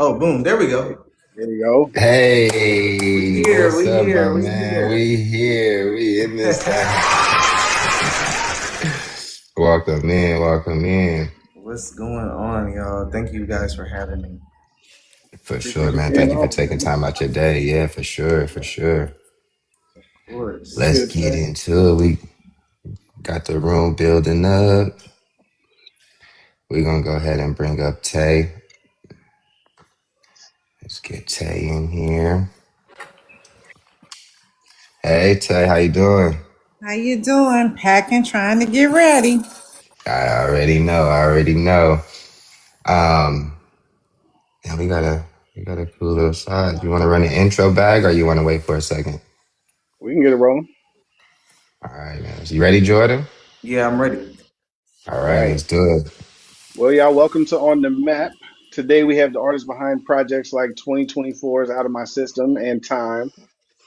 Oh, boom. There we go. There you go. We Hey, here. what's We up, my here. We man? here. We here. We in this thing. Welcome in. Welcome in. What's going on, y'all? Thank you guys for having me. For sure, Appreciate you man. being Thank you for on, taking man. time out your day. Yeah, for sure. For sure. Of course. Let's Good, get man. into it. We got the room building up. We're going to go ahead and bring up Tay. Let's get Tay in here. Hey, Tay, how you doing? How you doing? Packing, trying to get ready. I already know. I already know. Um, and we got a cool little side. You want to run an intro bag or you want to wait for a second? We can get it rolling. All right, man. You ready, Jordan? Yeah, I'm ready. All All right, right. let's do it. Well, y'all, welcome to On the Map. Today we have the artists behind projects like 2024's Out of My System and Time.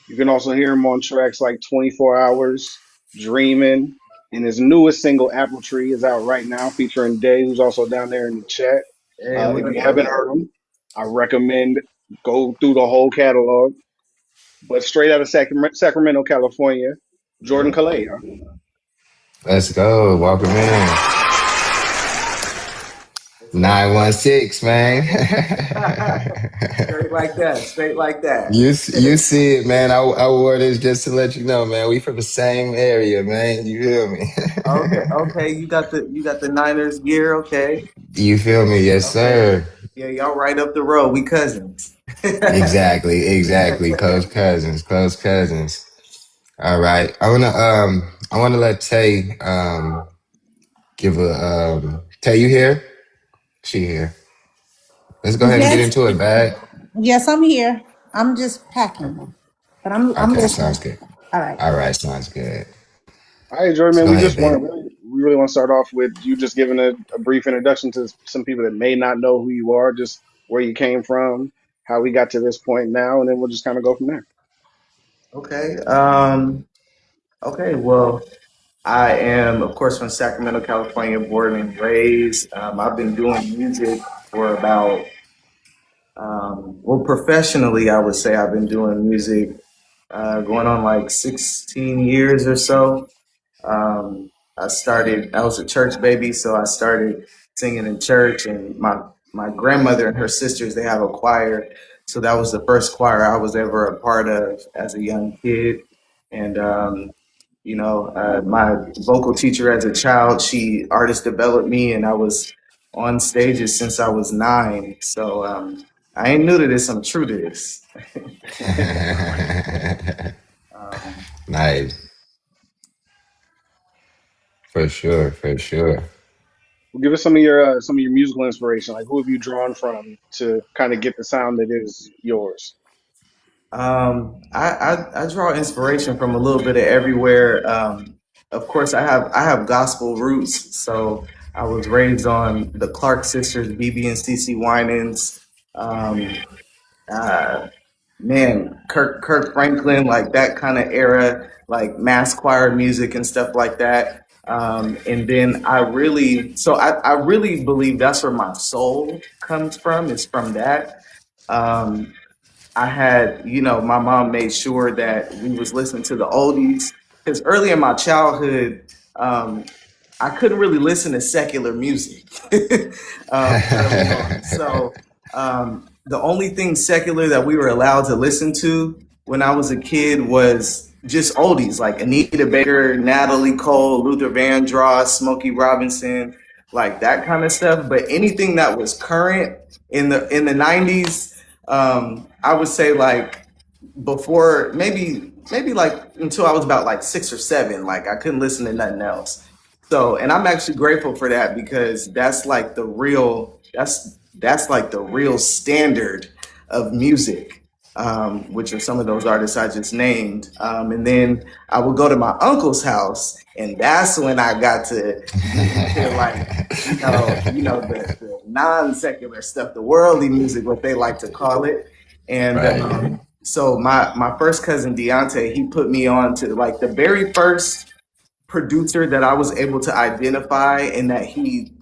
You can also hear him on tracks like 24 Hours, Dreaming, and his newest single, Apple Tree, is out right now, featuring Day, who's also down there in the chat. Hey, what If up, you haven't though? heard him, I recommend go through the whole catalog. But straight out of Sacramento, California, Jordan Yep. Kalé. Let's go. Welcome in. What's up? 916, man. Straight like that. Straight like that. You see it, man. I wore this just to let you know, man. We from the same area, man. You feel me? Okay. Okay. You got the Niners gear. Okay. You feel me? Yes, Okay. sir. Yeah, y'all right up the road. We cousins. Exactly. Close cousins, close cousins. All right. I wanna let Tay give a Tay, you here? She here. Let's go ahead and get Yes, into it, bag. yes, I'm here. I'm just packing, but I'm Okay, sounds listening. good. All right. All right, sounds good. All right, Jordan, So man, go ahead, babe. we really want to start off with you just giving a brief introduction to some people that may not know who you are, just where you came from, how we got to this point now, and then we'll just kind of go from there. Okay. Okay. Well, I am, of course, from Sacramento, California, born and raised. I've been doing music for about, well, professionally, I would say I've been doing music going on like 16 years or so. I was a church baby, so I started singing in church, and my grandmother and her sisters, they have a choir. So that was the first choir I was ever a part of as a young kid. And my vocal teacher as a child, she artist developed me, and I was on stages since I was 9. So I ain't new to this. I'm true to this. um, Nice. For sure, for sure. Well, give us some of your musical inspiration. Like, who have you drawn from to kind of get the sound that is yours? I draw inspiration from a little bit of everywhere. Of course, I have gospel roots, so I was raised on the Clark sisters, BB and CC Winans. Um, uh, Man, Kirk Franklin, like that kind of era, like mass choir music and stuff like that. And then I really believe that's where my soul comes from. Is from that. Um, I had, my mom made sure that we was listening to the oldies because early in my childhood, I couldn't really listen to secular music early on. So the only thing secular that we were allowed to listen to when I was a kid was just oldies like Anita Baker, Natalie Cole, Luther Vandross, Smokey Robinson, like that kind of stuff. But anything that was current in the 90s, I would say like before maybe like until I was about like 6 or 7, like I couldn't listen to nothing else. So, and I'm actually grateful for that because that's like the real standard of music, which are some of those artists I just named. And then I would go to my uncle's house, and that's when I got to get into like the non secular stuff, the worldly music, what they like to call it. And Right. so my first cousin Deontay, he put me on to like the very first producer that I was able to identify and that he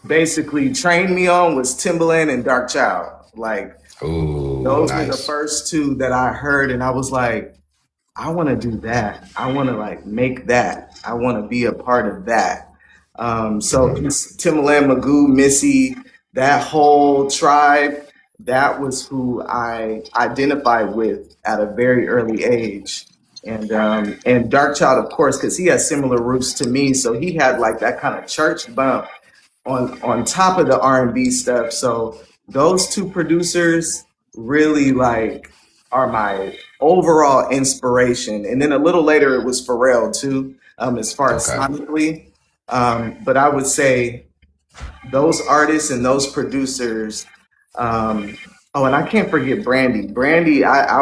basically trained me on was Timbaland and Dark Child. Like Ooh, those were the nice. first two that I heard, and I was like, I want to do that. I want to like make that. I want to be a part of that. So Mhm. Timbaland, Magoo, Missy, that whole tribe, that was who I identified with at a very early age. And Dark Child, of course, because he has similar roots to me, so he had like that kind of church bump on top of the R&B stuff. So those two producers really like are my overall inspiration. And then a little later it was Pharrell too, as far as Okay. sonically. But I would say those artists and those producers. Um, oh, and I can't forget Brandy. Brandy, I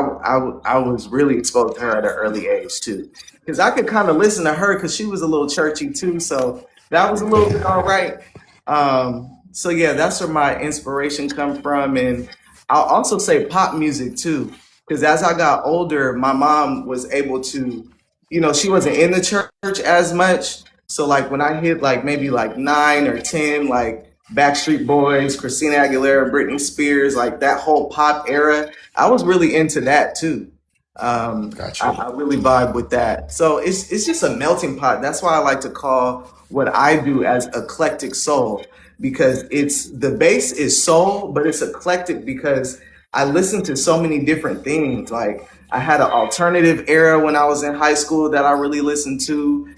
was really exposed to her at an early age too, because I could kind of listen to her because she was a little churchy too. So that was a little bit all right. So yeah, that's where my inspiration come from, and I'll also say pop music too, because as I got older, my mom was able to, she wasn't in the church as much, so like when I hit like maybe like 9 or 10, like Backstreet Boys, Christina Aguilera, Britney Spears, like that whole pop era, I was really into that too. Got you. I really vibe with that. So it's just a melting pot. That's why I like to call what I do as eclectic soul, because it's the base is soul, but it's eclectic because I listen to so many different things. Like I had an alternative era when I was in high school that I really listened to,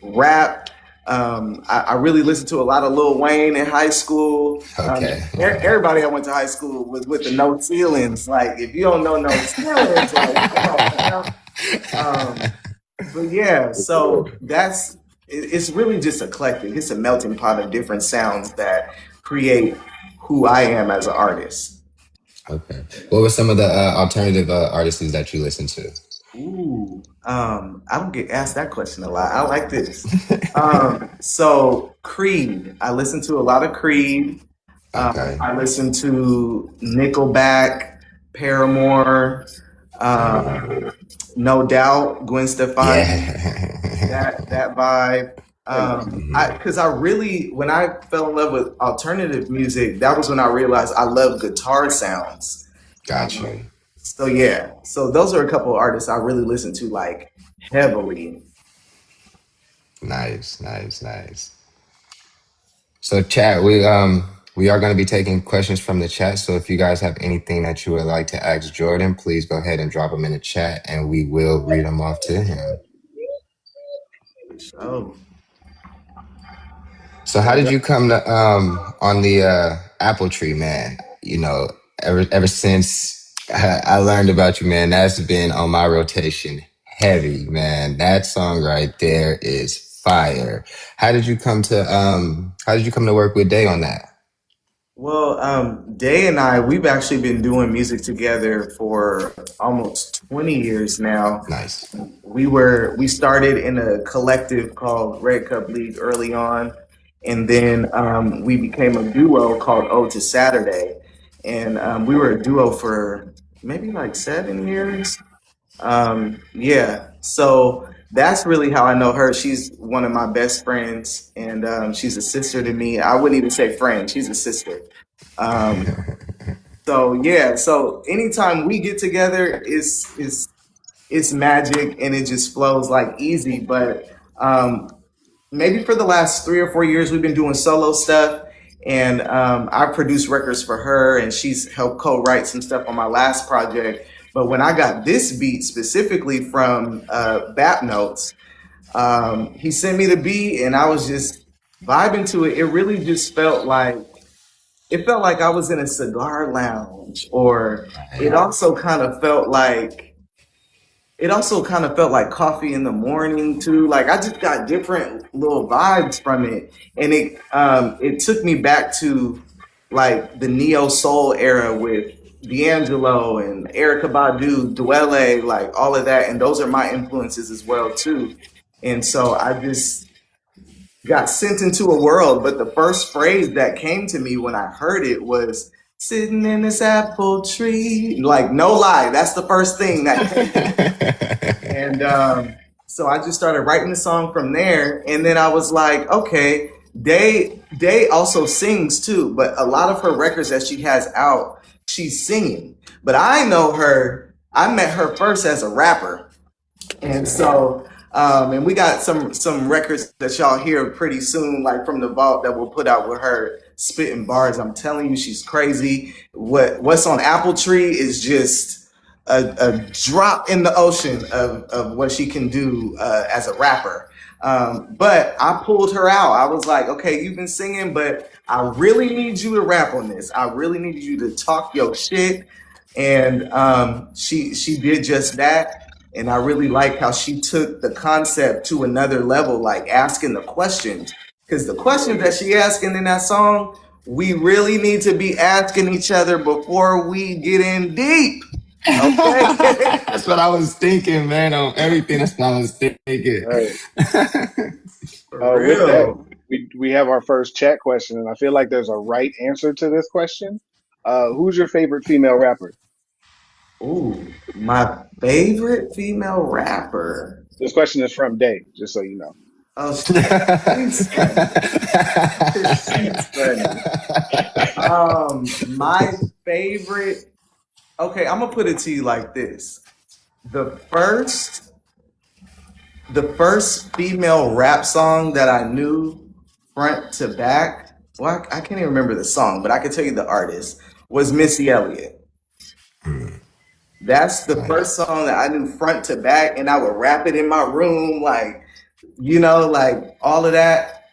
rap. I really listened to a lot of Lil Wayne in high school. Okay. Everybody I went to high school was with the no ceilings. Like, if you don't know no ceilings, like, come on now. But yeah, so it's really just eclectic. It's a melting pot of different sounds that create who I am as an artist. Okay. What were some of the alternative artists that you listen to? Ooh, I don't get asked that question a lot. I like this. So Creed, I listen to a lot of Creed. Okay. I listen to Nickelback, Paramore, um, No Doubt, Gwen Stefani, Yeah. that vibe. I Mhm. because I really when I fell in love with alternative music, that was when I realized I love guitar sounds. Got Um, you. so yeah, so those are a couple of artists I really listen to like heavily. Nice, nice, nice. So chat, we are going to be taking questions from the chat. So if you guys have anything that you would like to ask Jordan, please go ahead and drop them in the chat and we will read them off to him. Oh, So how Yeah, did you come to on the apple tree, man? Ever since I learned about you, man, that's been on my rotation heavy, man. That song right there is fire. How did you come to work with Day on that? well, Day and I, we've actually been doing music together for almost 20 years now. Nice. We started in a collective called Red Cup League early on, and then we became a duo called Ode to Saturday, and we were a duo for maybe like 7 years. Yeah, so that's really how I know her. She's one of my best friends, and she's a sister to me. I wouldn't even say friend; she's a sister. Um, so yeah, so anytime we get together, it's magic and it just flows like easy. But maybe for the last 3 or 4 years, we've been doing solo stuff, and I produced records for her, and she's helped co-write some stuff on my last project. But when I got this beat specifically from Bap Notes, he sent me the beat, and I was just vibing to it. It felt like I was in a cigar lounge, or it Right. also kind of felt like coffee in the morning too. Like I just got different little vibes from it, and it took me back to like the neo soul era with D'Angelo and Erica Badu, Dwele, like all of that, and those are my influences as well too. And so I just got sent into a world. But the first phrase that came to me when I heard it was "sitting in this apple tree." Like no lie, that's the first thing that came to me. And so I just started writing the song from there. And then I was like, okay, Day also sings too, but a lot of her records that she has out, she's singing. But I know her. I met her first as a rapper. And Okay. so, and we got some records that y'all hear pretty soon, like from the vault that we'll put out with her spitting bars. I'm telling you, she's crazy. What's on Apple Tree is just a drop in the ocean of what she can do as a rapper. But I pulled her out. I was like, okay, you've been singing, but I really need you to rap on this. I really need you to talk your shit. And she did just that. And I really like how she took the concept to another level, like asking the questions. Because the questions that she asking in that song, we really need to be asking each other before we get in deep. Okay. That's what I was thinking, man. On everything, that's what I was thinking. All right. For With that, real. we have our first chat question, and I feel like there's a right answer to this question. Who's your favorite female rapper? Ooh, my favorite female rapper. This question is from Day, just so you know. Oh, she's funny. She's funny. My favorite. Okay, I'm gonna put it to you like this: the first, the first female rap song that I knew front to back. Well, I can't even remember the song, but I can tell you the artist was Missy Elliott. Hmm, That's the nice. first song that I knew front to back, and I would rap it in my room, like all of that.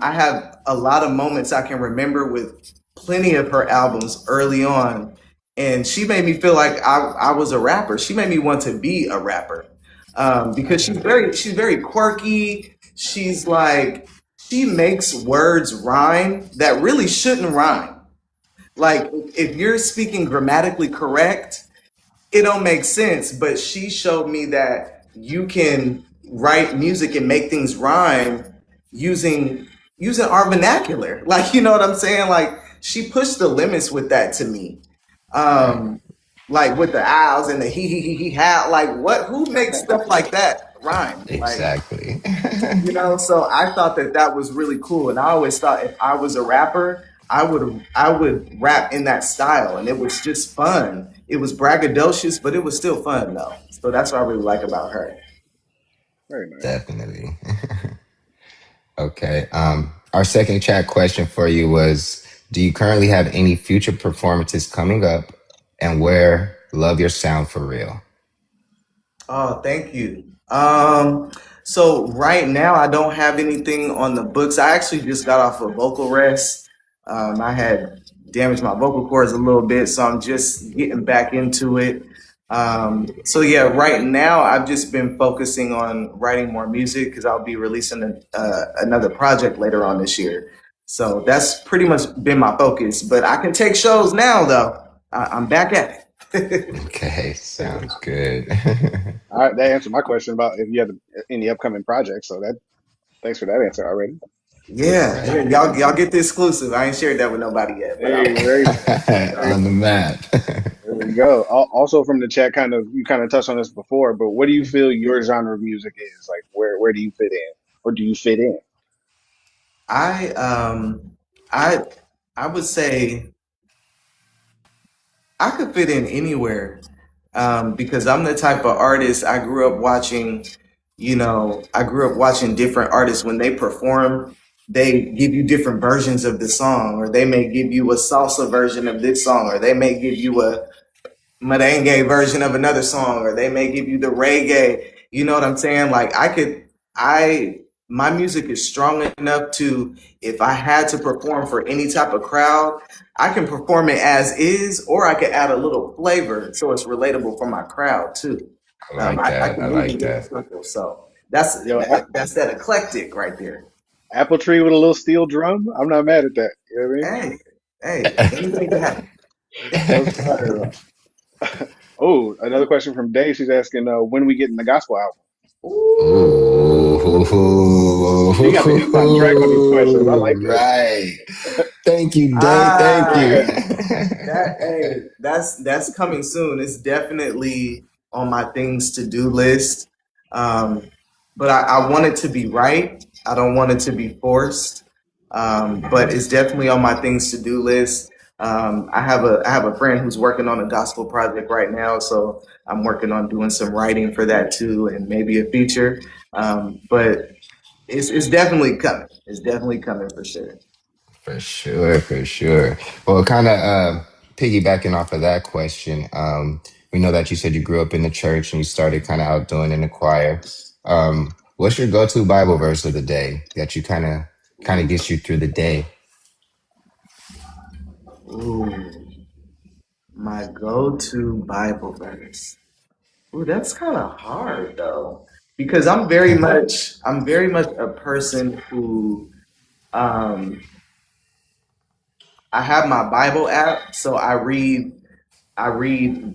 I have a lot of moments I can remember with plenty of her albums early on, and she made me feel like I was a rapper. She made me want to be a rapper because she's very quirky. She's like she makes words rhyme that really shouldn't rhyme. Like if you're speaking grammatically correct, it don't make sense, but she showed me that you can write music and make things rhyme using using our vernacular. Like you know what I'm saying? Like she pushed the limits with that to me. Right. Um like with the owls and the he how like what who makes stuff like that rhyme? Like Exactly. so I thought that that was really cool, and I always thought if I was a rapper, I would rap in that style, and it was just fun. It was braggadocious, but it was still fun though. So that's what I really like about her. Very nice. Definitely. Okay. Our second chat question for you was: do you currently have any future performances coming up, and where love your sound for real? Oh, thank you. So right now I don't have anything on the books. I actually just got off a vocal rest. I had damaged my vocal cords a little bit, so I'm just getting back into it. So yeah, right now I've just been focusing on writing more music because I'll be releasing another project later on this year. So that's pretty much been my focus. But I can take shows now, though. I'm back at it. Okay, sounds good. All right, that answered my question about if you have any upcoming projects. So that thanks for that answer already. Yeah, yeah, Right. y'all get the exclusive. I ain't shared that with nobody yet, but Hey, very nice. Very On the nice. map. There we go. Also from the chat, you kind of touched on this before, but what do you feel your genre of music is? Like, where do you fit in, or do you fit in? I I I would say I could fit in anywhere because I'm the type of artist I grew up watching. I grew up watching different artists when they perform. They give you different versions of the song, or they may give you a salsa version of this song, or they may give you a merengue version of another song, or they may give you the reggae. You know what I'm saying? Like my music is strong enough to, if I had to perform for any type of crowd, I can perform it as is, or I could add a little flavor so it's relatable for my crowd too. I like I that. I can move like in different that. circles, so that's Yo, that's that eclectic right there. Apple Tree with a little steel drum. I'm not mad at that. You know what I mean? Hey, hey, anything can happen. That's fire. Oh, another question from Dave. She's asking when we getting the gospel album. She got the inside track on these questions. I like Ooh, this. right. Thank you, Day. Thank you. Ah, that's coming soon. It's definitely on my things to do list. Um, but I want it to be right. I don't want it to be forced. but it's definitely on my things to do list. I have a friend who's working on a gospel project right now, so I'm working on doing some writing for that too, and maybe a feature. But it's definitely coming. It's definitely coming for sure. For sure, for sure. Well, kind of piggybacking off of that question, we know that you said you grew up in the church and you started kind of outdoing in the choir. What's your go-to Bible verse of the day that you kind of gets you through the day? Ooh, my go-to Bible verse. Ooh, that's kind of hard though, because I'm very much a person who um, I have my Bible app, so I read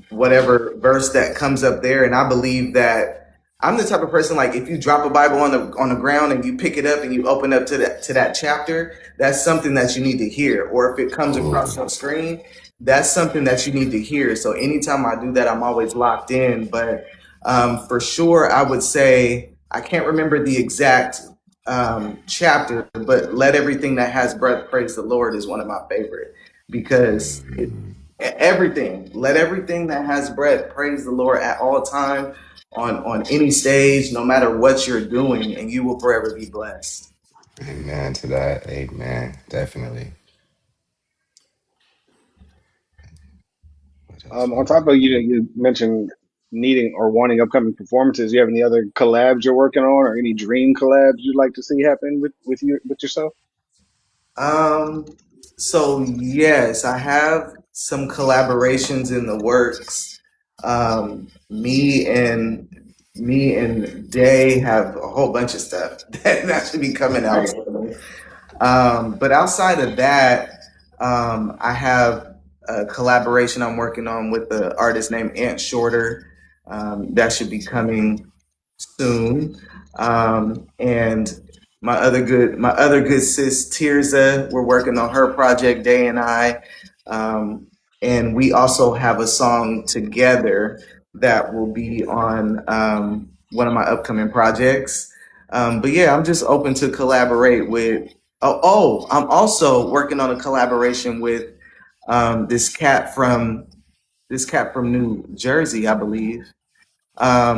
whatever verse that comes up there, and I believe that I'm the type of person like if you drop a Bible on the ground and you pick it up and you open up to that chapter, that's something that you need to hear. Or if it comes across Oh, your screen, that's something that you need to hear. So anytime I do that, I'm always locked in. But for sure, I would say I can't remember the exact chapter, but "Let everything that has breath praise the Lord" is one of my favorite because everything, let everything that has breath praise the Lord at all time, on any stage, no matter what you're doing, and you will forever be blessed. amen to that. Amen. Definitely. What else? On top of you mentioned needing or wanting upcoming performances. You have any other collabs you're working on, or any dream collabs you'd like to see happen with you with yourself? Um, so yes, I have some collaborations in the works. Me and Day have a whole bunch of stuff that should be coming out Nice. soon. But outside of that, I have a collaboration I'm working on with the artist named Ant Shorter. That should be coming soon. And my other good sis Tirza, we're working on her project, Day and I. Um, and we also have a song together that will be on one of my upcoming projects. But yeah, I'm just open to collaborate with. Oh, I'm also working on a collaboration with um, this cat from this cat from New Jersey, I believe.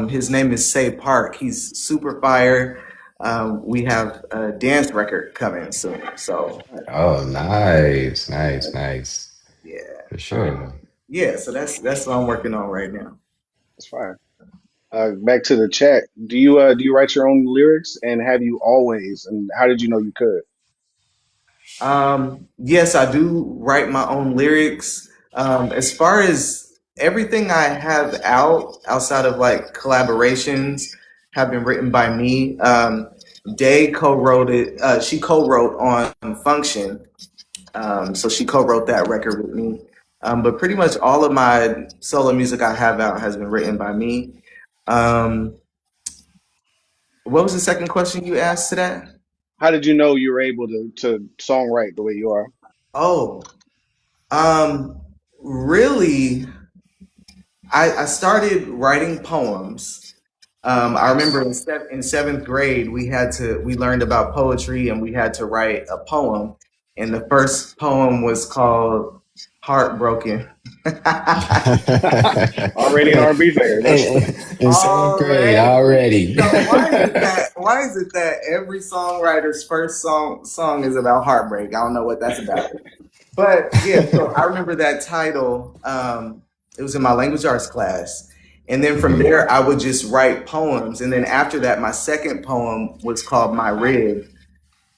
His name is Say Park. He's super fire. We have a dance record coming soon. So Oh, nice, nice, nice. yeah, For sure. yeah. So that's what I'm working on right now. That's fine. Back to the chat. Do you write your own lyrics, and have you always? And how did you know you could? Yes, I do write my own lyrics. As far as everything I have outside of like collaborations have been written by me. Day co-wrote it. She co-wrote on Function. So she co-wrote that record with me. But pretty much all of my solo music I have out has been written by me. Um, what was the second question you asked to that? How did you know you were able to songwrite the way you are? Oh, um, really, I started writing poems. I remember Nice. in seventh grade we learned about poetry and we had to write a poem, and the first poem was called "Heartbroken." Already an R&B singer. That's In seventh grade Already. already. So why is it that every songwriter's first song is about heartbreak? I don't know what that's about. But yeah, so I remember that title. It was in my language arts class. And then from Mhm. there, I would just write poems. And then after that, my second poem was called My Rib.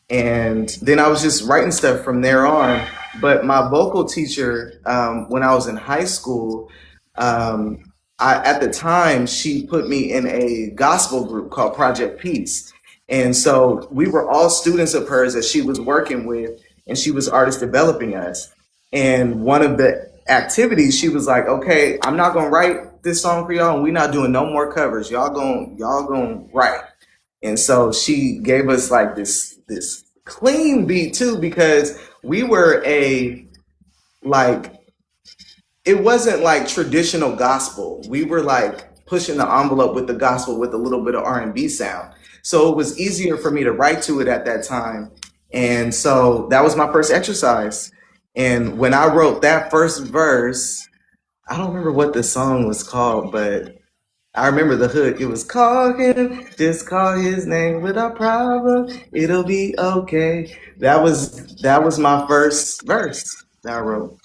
And then I was just writing stuff from there on. But my vocal teacher, when I was in high school, um, at the time she put me in a gospel group called Project Peace, and so we were all students of hers that she was working with, and she was artist developing us. And one of the activities, she was like, "Okay, I'm not gonna write this song for y'all, and we're not doing no more covers. Y'all gonna write." And so she gave us like this clean beat too, because we were a like it wasn't like traditional gospel. We were like pushing the envelope with the gospel with a little bit of R&B sound. So it was easier for me to write to it at that time. And so that was my first exercise. And when I wrote that first verse, I don't remember what the song was called, but I remember the hook. It was call him, just call his name without problem. It'll be okay. That was my first verse that I wrote.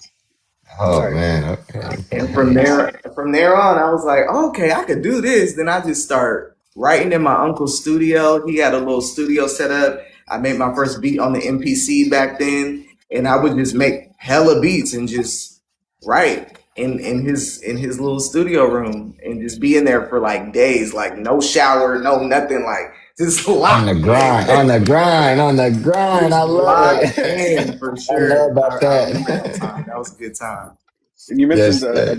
Oh Nice. man, okay, And nice. from there on, I was like, okay, I could do this. Then I just start writing in my uncle's studio. He had a little studio set up. I made my first beat on the MPC back then, and I would just make hella beats and just write in his little studio room and just be in there for like days, like no shower, no nothing, like just On the locked grind, on in. the grind, on the grind. Just I love locked in it. for I love sure. about I remember that. that time. That was a good time. And you mentioned Yes, sir.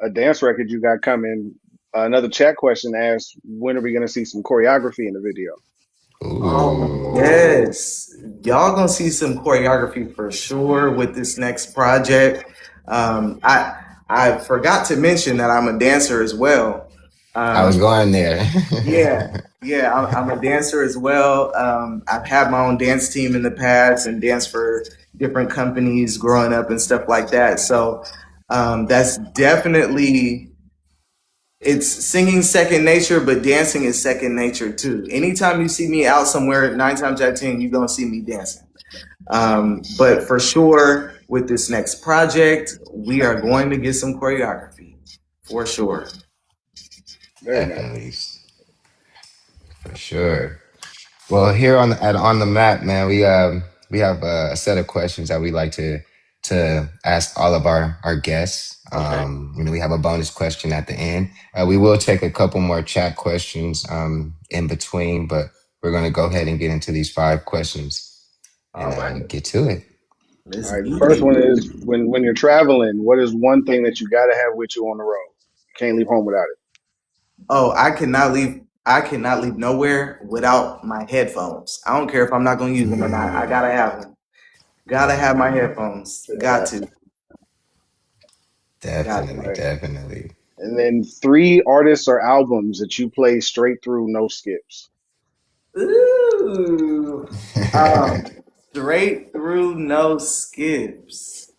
a dance record you got coming. Another chat question asked, when are we going to see some choreography in the video? Oh, Ooh. yes. Y'all gonna see some choreography for sure with this next project. I forgot to mention that I'm a dancer as well. I was Um, going there. yeah, I'm a dancer as well. I've had my own dance team in the past and danced for different companies growing up and stuff like that. So that's definitely it's singing second nature, but dancing is second nature too. Anytime you see me out somewhere, 9 times out of 10, you're gonna see me dancing. But for sure, with this next project, we are going to get some choreography for sure. Very nice. Definitely, for sure. Well, here on the map, man, we have a set of questions that we like to ask all of our guests. Okay. We have a bonus question at the end. We will take a couple more chat questions in between, but we're going to go ahead and get into these 5 questions All and right. get to it. All Let's right. The get first one it. is when you're traveling, what is one thing that you got to have with you on the road? Can't leave home without it. Oh, I cannot leave. I cannot leave nowhere without my headphones. I don't care if I'm not gonna use them or not. I gotta have them. Gotta have my headphones. Say Got that. to. Got Definitely, Right. definitely. And then 3 artists or albums that you play straight through, no skips. to. Ooh. Um, straight through, no skips.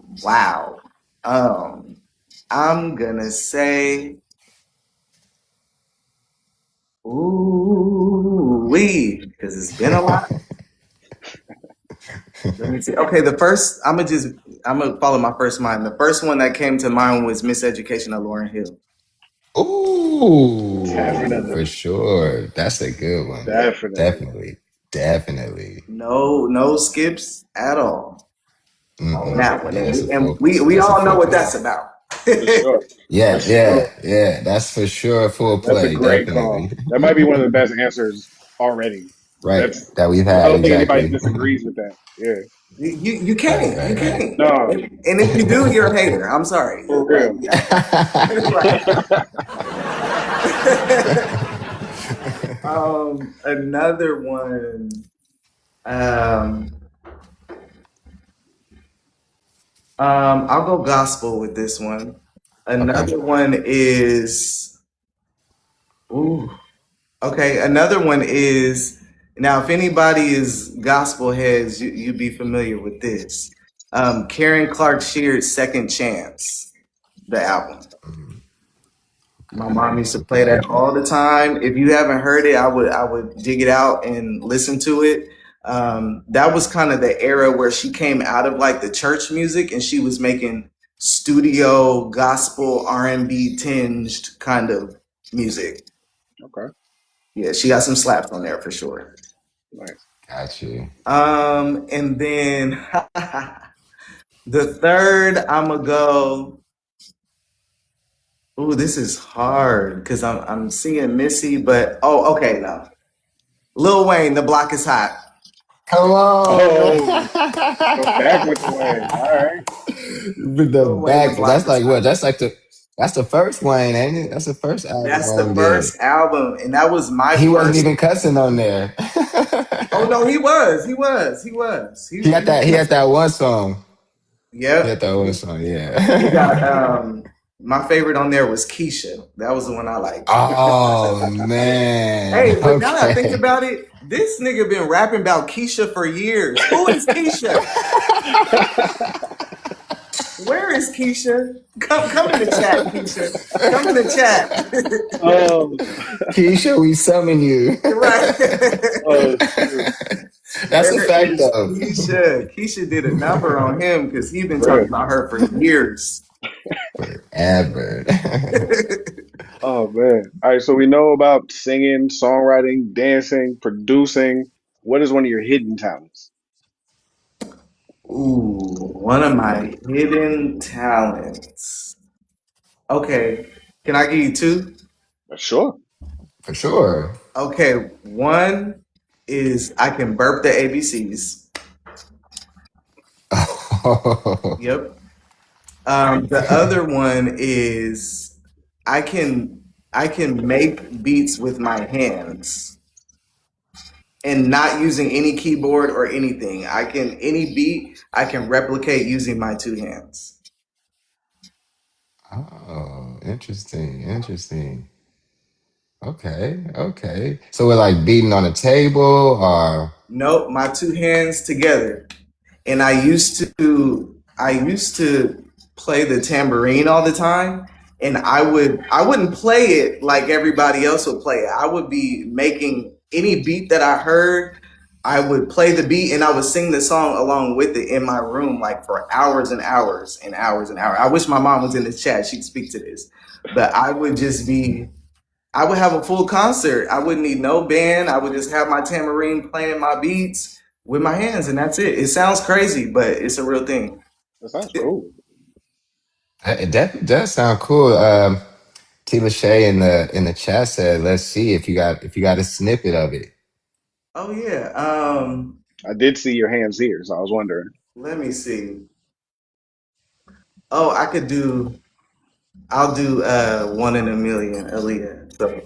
Wow. Um, I'm gonna say, ooh, wee, because it's been a lot. Let me see. Okay, I'm gonna follow my first mind. The first one that came to mind was Miseducation of Lauryn Hill. Ooh, for Definitely. sure. That's a good one. Definitely. Definitely, definitely. No skips at all on Mm-mm. that one, Yeah, and we that's a all know full what play. that's about. For sure. For Yeah, sure. yeah, yeah. That's for sure a full That's a play. great Definitely. call. That might be one of the best answers already. Right. That's, That we've I had don't think anybody exactly. disagrees with that. Yeah. You Right, can't, you right, right. can't. No, And if you do, you're a hater. I'm sorry. for Like, real. like another one. Um, I'll go gospel with this one. Okay. Another one is, ooh, okay. Another one is, now if anybody is gospel heads, you'd be familiar with this. Karen Clark Sheard's Second Chance, the album. My Okay. mom used to play Okay. that all the time. If you haven't heard it, I would dig it out and listen to it. That was kind of the era where she came out of like the church music and she was making studio gospel R&B tinged kind of music. Okay. Yeah, she got some slaps on there for sure. Nice. Got you. And then the third, I'm gonna go. Ooh, this is hard because I'm seeing Missy, but oh, okay, no. Lil Wayne, The Block is Hot. Come on, man. Oh, go back with the Wayne. All right. With the Lil Wayne, The back. Block That's is like what? Hot. That's the first Wayne, ain't it? That's the first album That's the on there. first album, and that was my He wasn't first. even cussing on there. Oh no, he was, he was, he was. He had that one song. He Yep. had that one song, yeah. He got my favorite on there was Keisha. That was the one I liked. Oh man. Hey, but now that I think Okay. about it, this nigga been rapping about Keisha for years. Who is Keisha? Where is Keisha? Come in the chat, Keisha. Come in the chat. Oh, Keisha, we summon you. Right. oh shoot, That's a Where fact is though. Keisha? Keisha did a number on him because he been talking bro. about her for years. Forever. Oh man. All right, so we know about singing, songwriting, dancing, producing. What is one of your hidden talents? Ooh, one of my hidden talents. Okay, can I give you two? Sure. For sure. Okay, one is I can burp the ABCs. Yep. The other one is I can I can make beats with my hands and not using any keyboard or anything. I can any beat I can replicate using my two hands. Oh, interesting. Interesting. Okay. Okay. So we're like beating on a table or Nope, my two hands together. And I used to play the tambourine all the time, and I wouldn't play it like everybody else would play it. I would be making any beat that I heard. I would play the beat and I would sing the song along with it in my room like for hours and hours and hours and hours. I wish my mom was in this chat. She'd speak to this. But I would have a full concert. I wouldn't need no band. I would just have my tambourine playing my beats with my hands, and that's it. It sounds crazy, but it's a real thing. That sounds cool. that does sound cool. T Lachey in the chat said, let's see if you got a snippet of it. Oh yeah. I did see your hands here, so I was wondering. Let me see. Oh, I could do. I'll do one in a million, Aaliyah. So.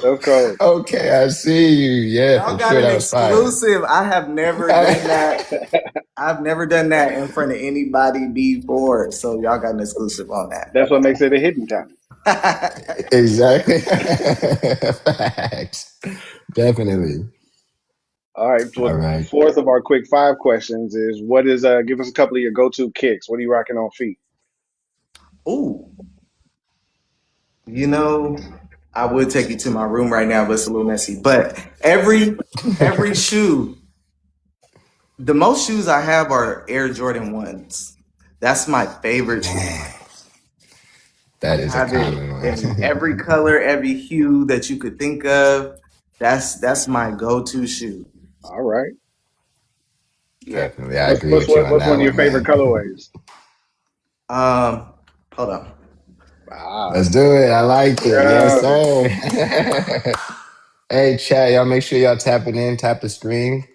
That's cold. Okay, I see you. Yeah, Y'all for got sure. an That was fire. exclusive. I have never done that. I've never done that in front of anybody before. So y'all got an exclusive on That's what makes it a hidden talent. that. Exactly. Facts. Definitely. All right. So All the right. fourth of our quick five questions is give us a couple of your go-to kicks. What are you rocking on feet? Ooh, you know, I would take you to my room right now, but it's a little messy. But every shoe, the most shoes I have are Air Jordan ones. That's my favorite shoe. That is a Have it common in one. every color, every hue that you could think of. That's my go-to shoe. All right. Yeah. Definitely. I agree with you on What's one that of your one, favorite man. colorways? Hold on. Ah, Let's do it. I like it. Yes, yeah. sir. Hey, chat, y'all make sure y'all tapping in, tap the screen,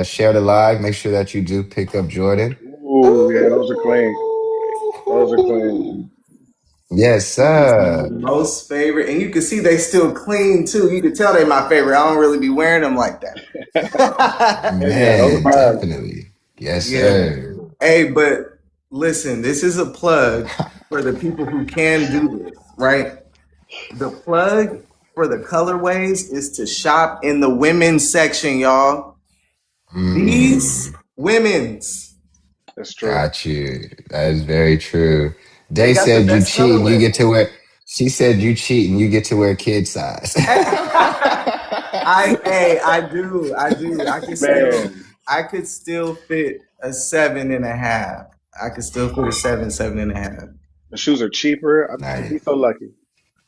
share the live. Make sure that you do pick up Jordan. Ooh, yeah, those are clean. Those are clean. Ooh. Yes, This is my sir. most favorite, and you can see they still clean too. You can tell they my favorite. I don't really be wearing them like that. Yeah, those are Man, fire. definitely. Yes, Yeah. sir. Hey, but listen, this is a plug for the people who can do this, right? The plug for the colorways is to shop in the women's section, y'all. These Mm, women's, That's true. got you. That is very true. they They got the said you best cheat and you colorway. get to wear. She said you cheat and you get to wear kid size. I do. Man, I could still fit a 7.5. I could still fit a 7.5. the shoes are cheaper. I'd be Nice. so lucky.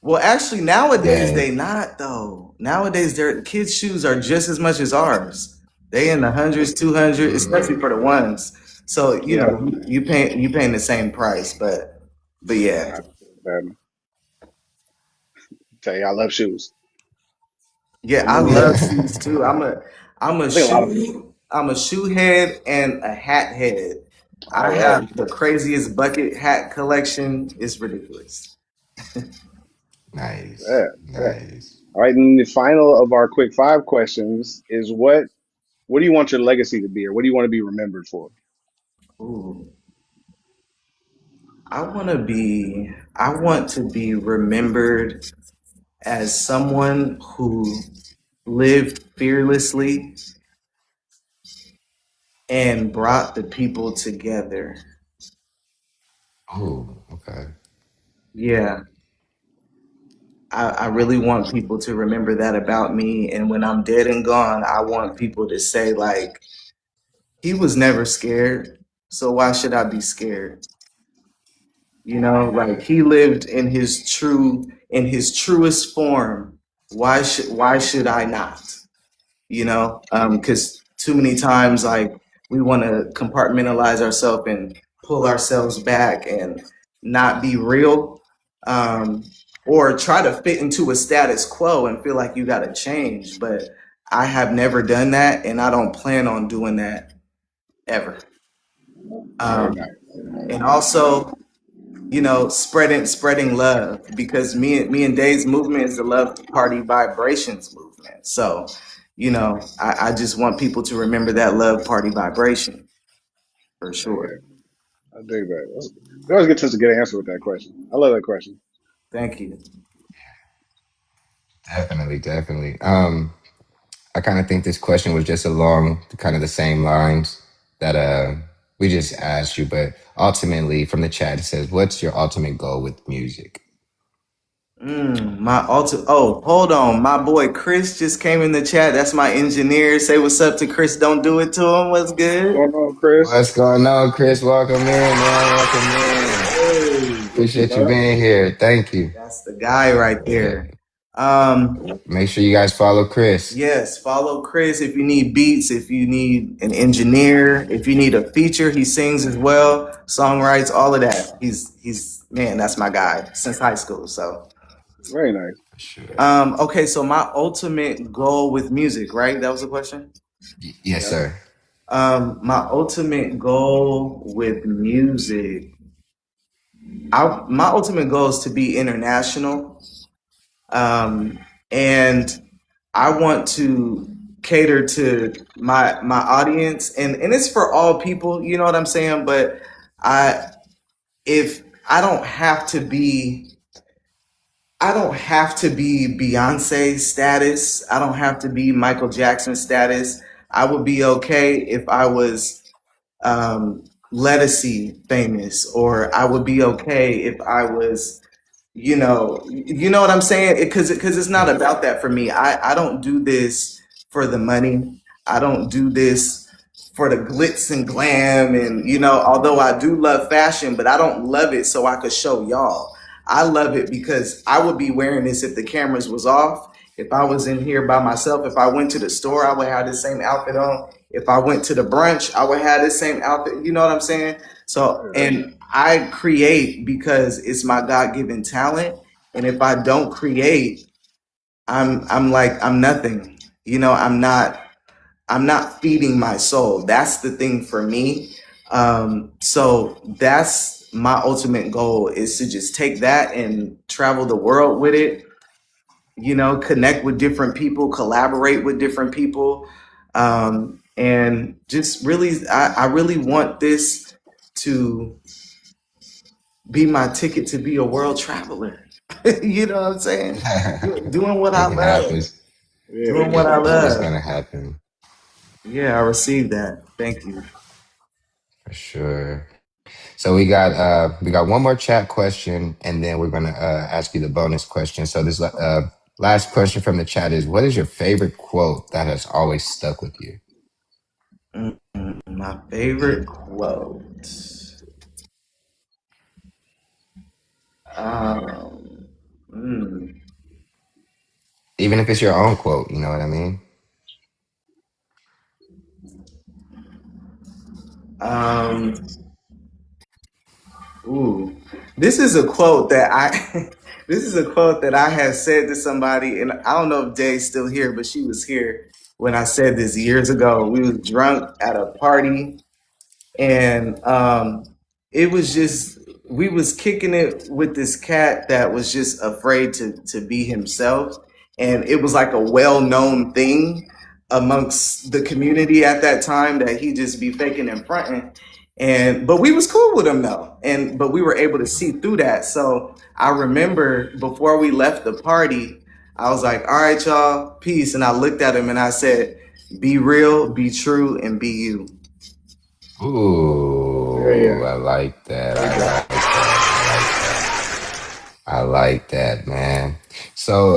Well, actually, nowadays Yeah. they not though. Nowadays, their kids' shoes are just as much as ours. They in the hundreds, 200, especially Mm, for the ones. So Yeah, you paying the same price, but yeah, I man, tell you, I love shoes. yeah. So I many. love shoes too. I'm a I think a lot of people shoe do. I'm a shoe head and a hat head. I All right. have the craziest bucket hat collection. It's ridiculous. Nice, Yeah. Yeah. nice. All right. And the final of our quick five questions is what do you want your legacy to be, or what do you want to be remembered for? Ooh, I want to be remembered as someone who lived fearlessly and brought the people together. Oh, okay. Yeah, I really want people to remember that about me. And when I'm dead and gone, I want people to say, like, he was never scared. So why should I be scared? You know, like he lived in his truest form. Why should I not? You know, because too many times, like, we want to compartmentalize ourselves and pull ourselves back and not be real, um, or try to fit into a status quo and feel like you got to change. But I have never done that, and I don't plan on doing that ever. Very Um, nice. and also, you know, spreading love, because me and Dave's movement is the love party vibrations movement. So, you know, I just want people to remember that love party vibration for I dig sure. it. I dig that. We always get such a good answer with that question. I love that question. Thank you. Definitely, definitely. I kind of think this question was just along kind of the same lines that we just asked you, but ultimately from the chat it says, "What's your ultimate goal with music?" My alter. Oh, hold on. My boy Chris just came in the chat. That's my engineer. Say what's up to Chris. Don't do it to him. What's What's good? going on, Chris? What's going on, Chris? Welcome in, man. Welcome in. Hey, Appreciate you Huh? being here. Thank you. that's the guy right Yeah. there. Um, Make sure you guys follow Chris. Yes, follow Chris if you need beats, if you need an engineer, if you need a feature. He sings as well, songwrites, all of that. He's man, that's my guy since high school. So, Very nice. For sure. okay, so my ultimate goal with music, right? That was the question. Yes, Yep. sir. My ultimate goal with music, my ultimate goal is to be international. Um, and I want to cater to my audience, and it's for all people, you know what I'm saying? But I if I don't have to be Beyonce status. I don't have to be Michael Jackson status. I would be okay if I was Lettucey famous, or I would be okay if I was, you know what I'm saying? Because it's not Yeah. about that for me. I don't do this for the money. I don't do this for the glitz and glam, and although I do love fashion, but I don't love it so I could show y'all. I love it because I would be wearing this if the cameras was off. If I was in here by myself, if I went to the store, I would have the same outfit on. If I went to the brunch, I would have the same outfit. You know what I'm saying? So, Yeah. and I create because it's my God given talent. And if I don't create, I'm like I'm nothing. I'm not feeding my soul. That's the thing for me. So that's my ultimate goal, is to just take that and travel the world with it. Connect with different people, collaborate with different people, and just really, I really want this to be my ticket to be a world traveler. You know what I'm saying? Doing what I Make it love. happen. Yeah, Doing make it what I happen. It's love. gonna happen Yeah, I received that. Thank you. for sure. So we got one more chat question, and then we're gonna ask you the bonus question. So this last question from the chat is: What is your favorite quote that has always stuck with you? My favorite quote. Um, mm, Even if it's your own quote, you know what I mean? um, ooh, this is a quote that I, this is a quote that I have said to somebody, and I don't know if Jay's still here, but she was here. when I said this years ago. We was drunk at a party, and it was just we was kicking it with this cat that was just afraid to be himself, and it was like a well-known thing amongst the community at that time that he just be faking and fronting. And but we was cool with him though, and but we were able to see through that. So I remember before we left the party, I was like, all right, y'all, peace. And I looked at him and I said, be real, be true, and be you. Yeah, Ooh, I like that. very I dope. like that. I like that, man. So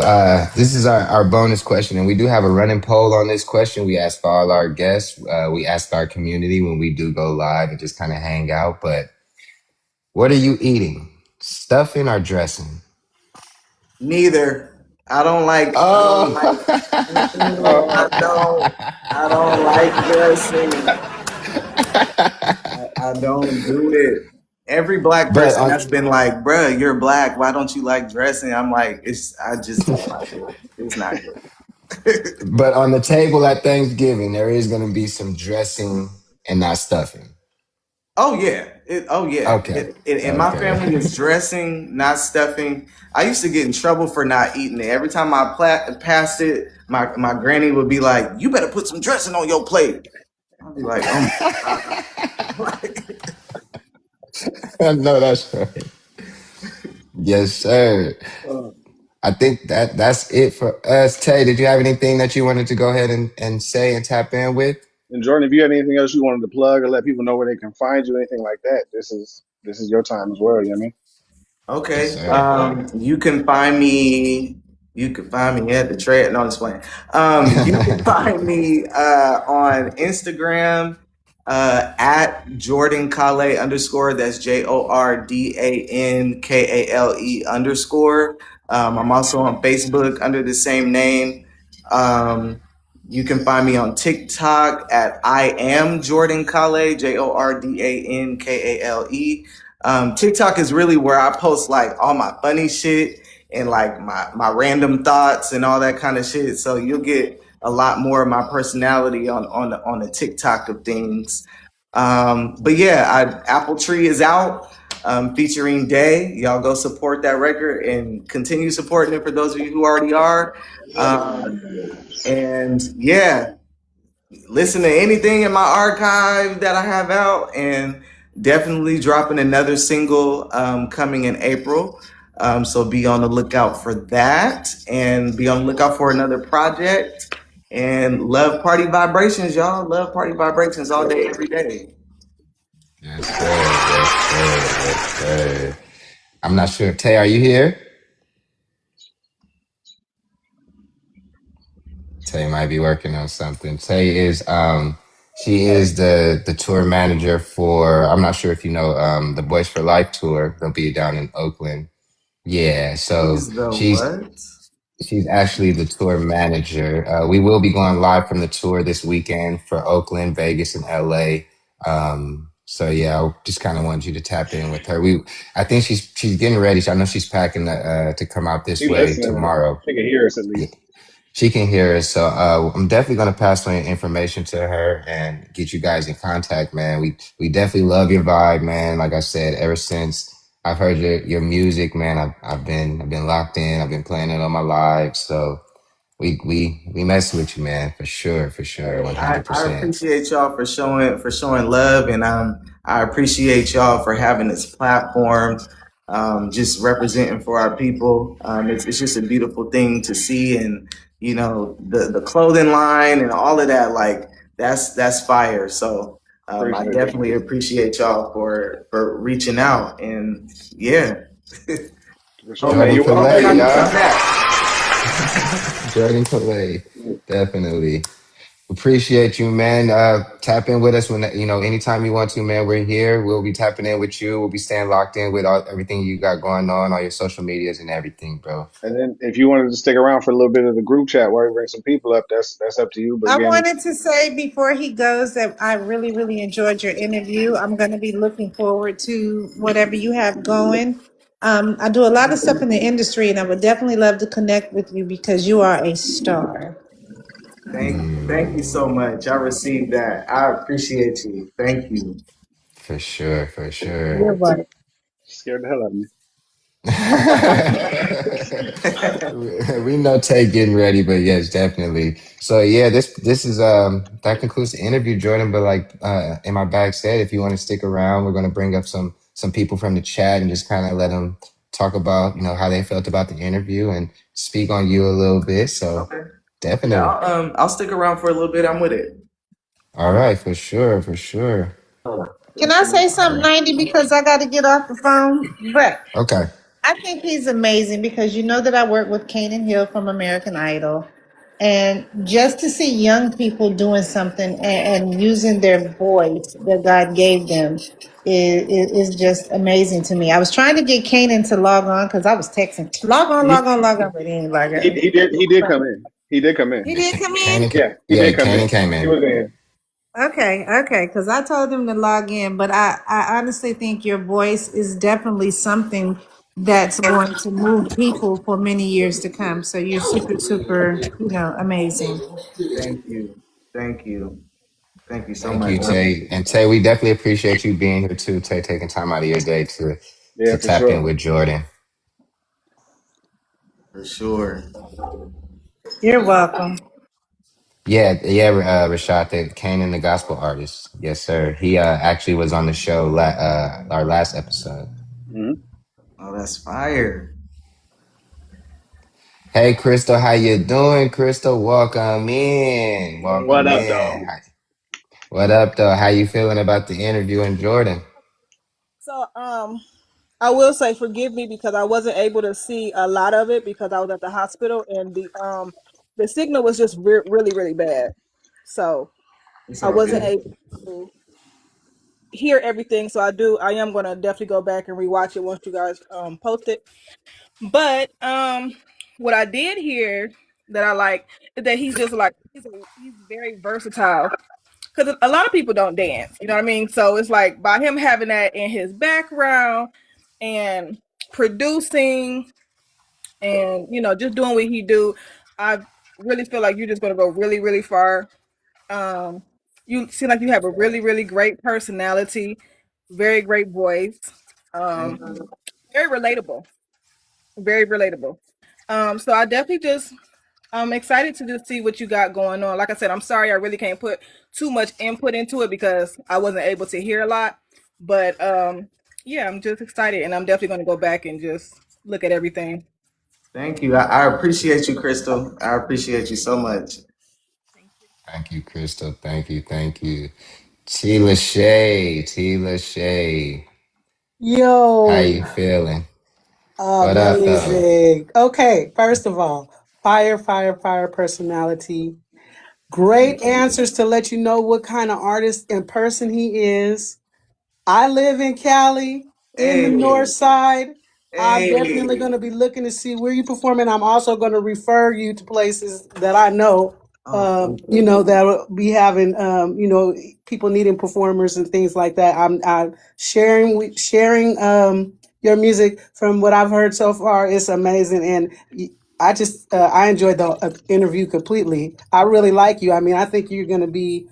this is our bonus question, and we do have a running poll on this question. We ask all our guests, we ask our community when we do go live and just kind of hang out. But what are you eating? Stuffing or dressing? Neither. I don't like. I don't Oh, like. I Oh, don't. I don't like dressing. I don't do it. Every black but person on that's been like, "Bruh, you're black. Why don't you like dressing?" I'm like, it's. I just don't like it. It's not good. but on the table at Thanksgiving, there is going to be some dressing and not stuffing. Oh yeah. Oh yeah. Okay, In my okay. family, it's dressing, not stuffing. I used to get in trouble for not eating it. Every time I passed it, my granny would be like, "You better put some dressing on your plate." I'd be like, "Oh my god." No, that's right. Yes, sir. uh, I think that's it for us. Tay, did you have anything that you wanted to go ahead and say and tap in with? and Jordan, if you had anything else you wanted to plug or let people know where they can find you, anything like that, this is your time as well. You know what I mean? Yes, Okay. sir. You can find me. You can find me at the trade. No, I'm just playing. You can find me on Instagram at Jordan Kale underscore. That's JordanKale underscore. I'm also on Facebook under the same name. Um, you can find me on TikTok at I am Jordan Kale, JordanKale. TikTok is really where I post like all my funny shit and like my random thoughts and all that kind of shit. So you'll get a lot more of my personality on the TikTok of things. But yeah, Apple Tree is out, featuring Day. Y'all go support that record and continue supporting it for those of you who already are. Um, and yeah, listen to anything in my archive that I have out, and definitely dropping another single coming in April. So be on the lookout for that, and be on the lookout for another project. And love party vibrations, y'all. Love party vibrations all day, every day. Yes, sir. Yes, sir. Yes, sir. I'm not sure. Tay, are you here? Tay might be working on something. Tay is she is the tour manager for, I'm not sure if you know, the Boys for Life tour. They'll be down in Oakland. Yeah, so She's the what? she's actually the tour manager. We will be going live from the tour this weekend for Oakland, Vegas, and LA. So yeah, I just kind of wanted you to tap in with her. I think she's getting ready. I know she's packing to come out this She way listening. tomorrow. She can hear us at Yeah, least. she can hear us. So I'm definitely gonna pass on your information to her and get you guys in contact, man. We definitely love your vibe, man. Like I said, ever since I've heard your music, man, I've been locked in. I've been playing it on my live. So we mess with you, man, for sure, Hey, one hundred I percent. appreciate y'all for showing love, and I appreciate y'all for having this platform, just representing for our people. It's just a beautiful thing to see, and the clothing line and all of that, like that's fire. So I appreciate that. definitely appreciate y'all for reaching out, and yeah, For sure, man. Jordan You're hopefully welcome. I Kalé, can come y'all. back. Jordan Kalé, definitely. Appreciate you, man. Tap in with us when anytime you want to, man. We're here. We'll be tapping in with you. We'll be staying locked in with everything you got going on, all your social medias and everything, bro. And then if you wanted to stick around for a little bit of the group chat while we bring some people up, that's up to you. But I again, wanted to say before he goes that I really, really enjoyed your interview. I'm going to be looking forward to whatever you have going. I do a lot of stuff in the industry, and I would definitely love to connect with you because you are a star. Thank you so much. I received that. I appreciate you. Thank you. For sure, for sure. You're welcome. Scared the hell out of me. We know Tay getting ready, but yes, definitely. So yeah, this is that concludes the interview, Jordan. But like in my bag said, if you want to stick around, we're gonna bring up some people from the chat and just kind of let them talk about how they felt about the interview and speak on you a little bit. So Okay. Yeah, definitely, I'll stick around for a little bit. I'm with it. all right, for sure, for sure. Can I say All something, right, 90, because I got to get off the phone? But okay. I think he's amazing because you know that I work with Kanan Hill from American Idol. And just to see young people doing something and using their voice that God gave them is just amazing to me. I was trying to get Kanan to log on because I was texting, log on, but he ain't log on. He did But come in. He did come in. he Yeah, did come in? Cannon, Yeah, he yeah, did come Cannon in. came He in. was in. Okay, okay, because I told him to log in, but I honestly think your voice is definitely something that's going to move people for many years to come. So you're super, super, amazing. Thank you. Thank you. Thank you so Thank much. you, Tay. And Tay, we definitely appreciate you being here too, Tay, taking time out of your day Yeah, to for tap in sure. with Jordan. For sure. You're welcome. Yeah, yeah, Rashad, the Kane the gospel artist. Yes, sir. He actually was on the show our last episode. Hmm. Oh, that's fire. Hey, Crystal, how you doing, Crystal? Welcome in. What Welcome up, in. though? What up, though? How you feeling about the interview in Jordan? So, I will say forgive me because I wasn't able to see a lot of it because I was at the hospital and the signal was just really really bad. So It's I all wasn't good. able to hear everything. So I am gonna definitely go back and rewatch it once you guys post it. But what I did hear that I like is that he's just like he's very versatile because a lot of people don't dance, you know what I mean? So it's like by him having that in his background and producing and just doing what he do, I really feel like you're just gonna go really really far. Um, you seem like you have a really really great personality, very great voice, Thank um, you. very relatable, very relatable. So I definitely just I'm excited to just see what you got going on. Like I said, I'm sorry I really can't put too much input into it because I wasn't able to hear a lot. But yeah, I'm just excited and I'm definitely gonna go back and just look at everything. Thank you. I appreciate you, Crystal. I appreciate you so much. Thank you. Thank you, Crystal. Thank you, thank you. T. Lachey, T. Lachey. How Yo, you feeling? What up, though? amazing. Okay, first of all, fire personality. Great Thank you. answers to let you know what kind of artist and person he is. I live in Cali, in the north Hey, side. I'm definitely hey. going to be looking to see where you perform, and I'm also going to refer you to places that I know, Oh, appreciate it. that will be having, people needing performers and things like that. I'm sharing your music from what I've heard so far. It's amazing, and I enjoyed the interview completely. I really like you. I mean, I think you're going to be.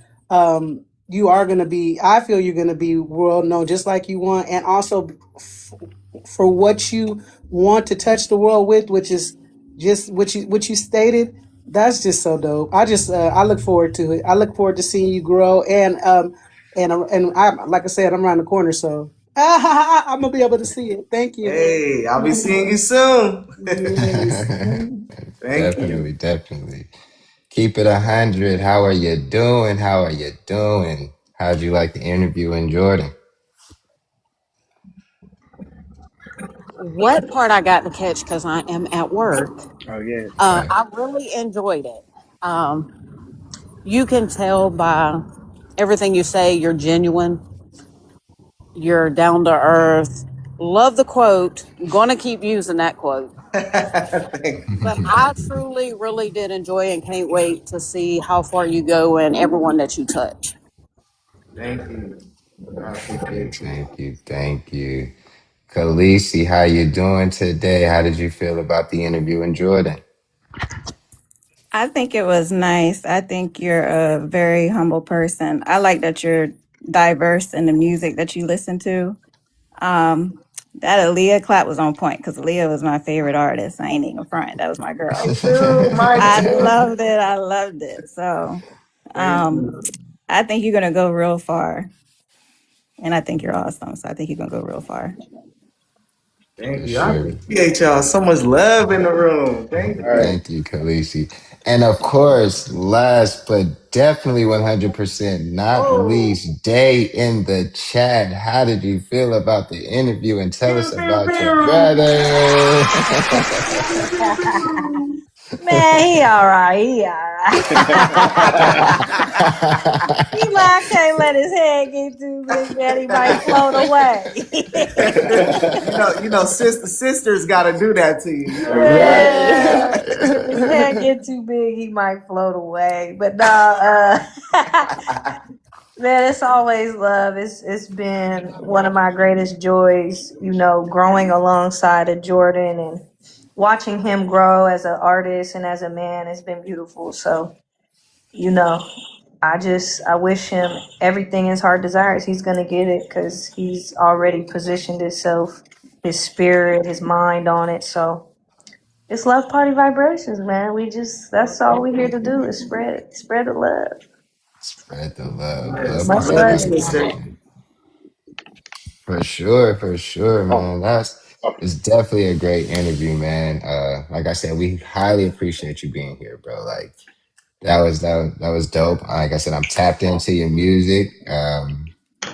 You are going to be, I feel you're going to be world known just like you want, and also for what you want to touch the world with, which is just what you stated. That's just so dope. I look forward to it. I look forward to seeing you grow, and I, like I said, I'm around the corner, so I'm gonna be able to see it. Thank you. Hey, I'll be seeing you soon. Yes. Thank you. Definitely, definitely. Keep it 100. How are you doing? How are you doing? How'd you like the interview in Jordan? What part I got to catch because I am at work. Oh yeah. Okay. I really enjoyed it. You can tell by everything you say, you're genuine, you're down to earth. Love the quote. Gonna keep using that quote. Thank you. But I truly, really did enjoy it and can't wait to see how far you go and everyone that you touch. Thank you. I appreciate you. Thank you. Thank you. Khaleesi, how you doing today? How did you feel about the interview in Jordan? I think it was nice. I think you're a very humble person. I like that you're diverse in the music that you listen to. Um, that Aaliyah clap was on point because Aaliyah was my favorite artist. I ain't even front. That was my girl. Me too. Mine I too. loved it. I loved it. So Thank um, you. I think you're gonna go real far. And I think you're awesome. So I think you're gonna go real far. Thank For you. I sure. appreciate y'all. So much love in the room. Thank All right. you. Thank you, Khaleesi. And of course, last but definitely 100% not Oh. least, Day in the chat. How did you feel about the interview? And tell us Pew, pew, about your pew. brother. Man, he all right. He all right. He like, I can't let his head get too big, man. He might float away. Sisters got to do that to you. You know what I'm Right. Man, if his head get too big, he might float away. But no, man, it's always love. It's been one of my greatest joys, you know, growing alongside of Jordan and watching him grow as an artist and as a man has been beautiful. So, you know, I wish him everything his heart desires. He's gonna get it because he's already positioned himself, his spirit, his mind on it. So it's love party vibrations, man. We just that's all we're here to do is spread the love. Spread the love. saying? Yes. Love I Much party love you, love. sister. vibration. For sure, Oh, man. That's oh, it's definitely a great interview, man. Like I said, we highly appreciate you being here, bro. Like that was dope. Like I said, I'm tapped into your music.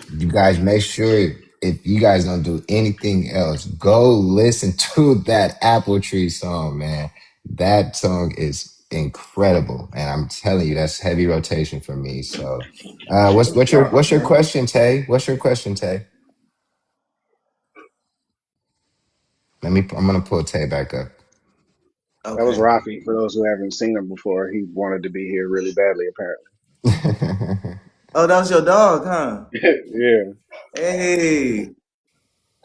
You guys make sure if you guys don't do anything else, go listen to that Apple Tree song, man. That song is incredible, and I'm telling you, that's heavy rotation for me. So, what's your question, Tay? What's your question, Tay? I'm gonna pull Tay back up. that was Okay. Rafi. For those who haven't seen him before, he wanted to be here really badly, Oh, that was your dog, huh? apparently. Yeah. Hey,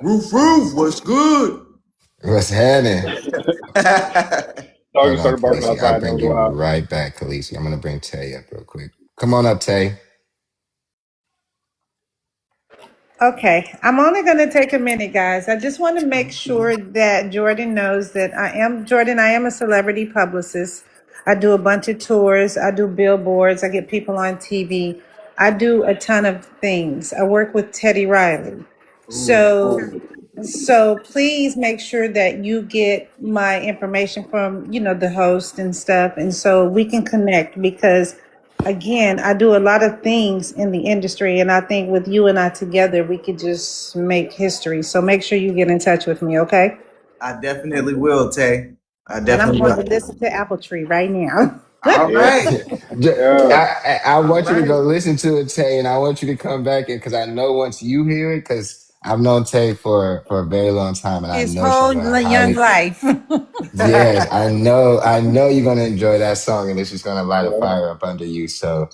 roof, roof. What's good? What's happening? Dog Hold just on, started barking Khaleesi. I'll outside. That bring was you wild. right back, Khaleesi. I'm gonna bring Tay up real quick. Come on up, Tay. Okay, I'm only going to take a minute, guys. I just want to make sure that Jordan knows that I am a celebrity publicist. I do a bunch of tours, I do billboards, I get people on TV. I do a ton of things. I work with Teddy Riley. Ooh. So please make sure that you get my information from, the host and stuff, and so we can connect because again, I do a lot of things in the industry, and I think with you and I together, we could just make history. So make sure you get in touch with me, okay? I definitely will, Tay. I And I'm definitely going to will. listen to Apple Tree right now. All Yeah. right. Yeah. I All want you to right. go listen to it, Tay, and I want you to come back in because I know once you hear it, because I've known Tay for a very long time, and I His know she's whole gonna young highly. life. Yes, I know you're gonna enjoy that song, and it's just gonna light a fire up under you. So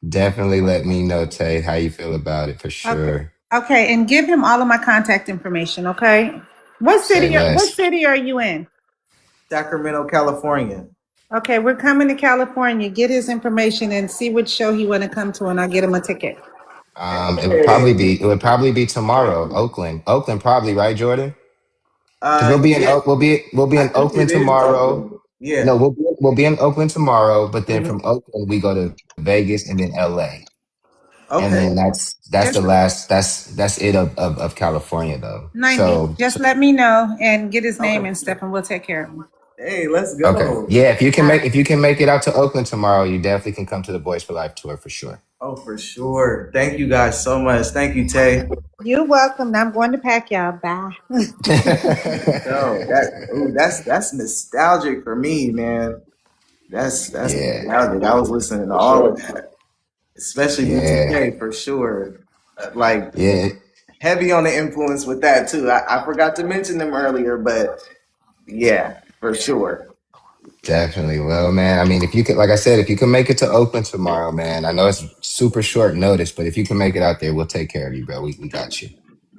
definitely let me know, Tay, how you feel about it for Okay. sure. Okay, and give him all of my contact information, okay? Say What less. city are you in? Sacramento, California. Okay, we're coming to California. Get his information and see which show he want to come to, and I'll get him a ticket. Hey. It would probably be tomorrow, Oakland. Oakland probably, right, Jordan? Because Yeah, we'll be I in think it Oakland is tomorrow. open. No, Yeah. we'll be in Oakland tomorrow, but then from Mhm. Oakland we go to Vegas and then LA. And Okay. then that's the Just last that's it of California though. 90. So Just let me know and get his name Okay. and stuff, and we'll take care of him. Hey, let's okay. go. Yeah, All right. if you can make it out to Oakland tomorrow, you definitely can come to the Boys for Life tour for sure. Oh, for sure. Thank you guys so much. Thank you, Tay. You're welcome. Now I'm going to pack y'all. Bye. No, that's nostalgic for me, man. That's Yeah, nostalgic. I was listening to For all of sure. that, especially yeah, BTK for sure. Like yeah. heavy on the influence with that too. I forgot to mention them earlier, but yeah, for sure. Definitely. Well, man, I mean, if you could, like I said, if you can make it to Oakland tomorrow, man, I know it's super short notice, but if you can make it out there, we'll take care of you, bro. We got you.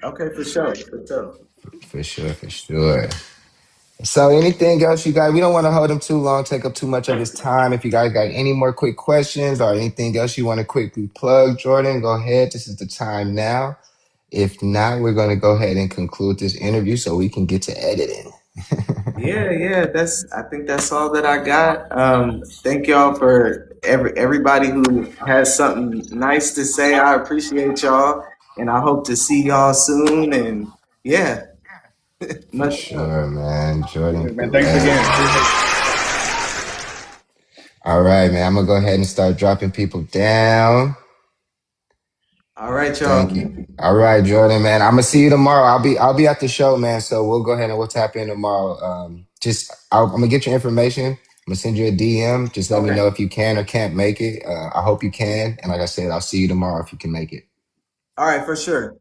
Okay, for sure, for sure. For sure, for sure. So anything else you guys, we don't want to hold him too long, take up too much of his time. If you guys got any more quick questions or anything else you want to quickly plug, Jordan, go ahead. This is the time now. If not, we're going to go ahead and conclude this interview so we can get to editing. Yeah. I think that's all that I got. Thank y'all for everybody who has something nice to say. I appreciate y'all, and I hope to see y'all soon. And yeah, For much love. sure, man. Jordan Yeah, man, thanks Kalé. again. Appreciate you. All right, man. I'm going to go ahead and start dropping people down. All right, Thank y'all. you. All right, Jordan, man. I'm gonna see you tomorrow. I'll be at the show, man. So we'll go ahead and we'll tap in tomorrow. I'm gonna get your information. I'm gonna send you a DM. Just let me Okay. know if you can or can't make it. I hope you can. And like I said, I'll see you tomorrow if you can make it. All right, for sure.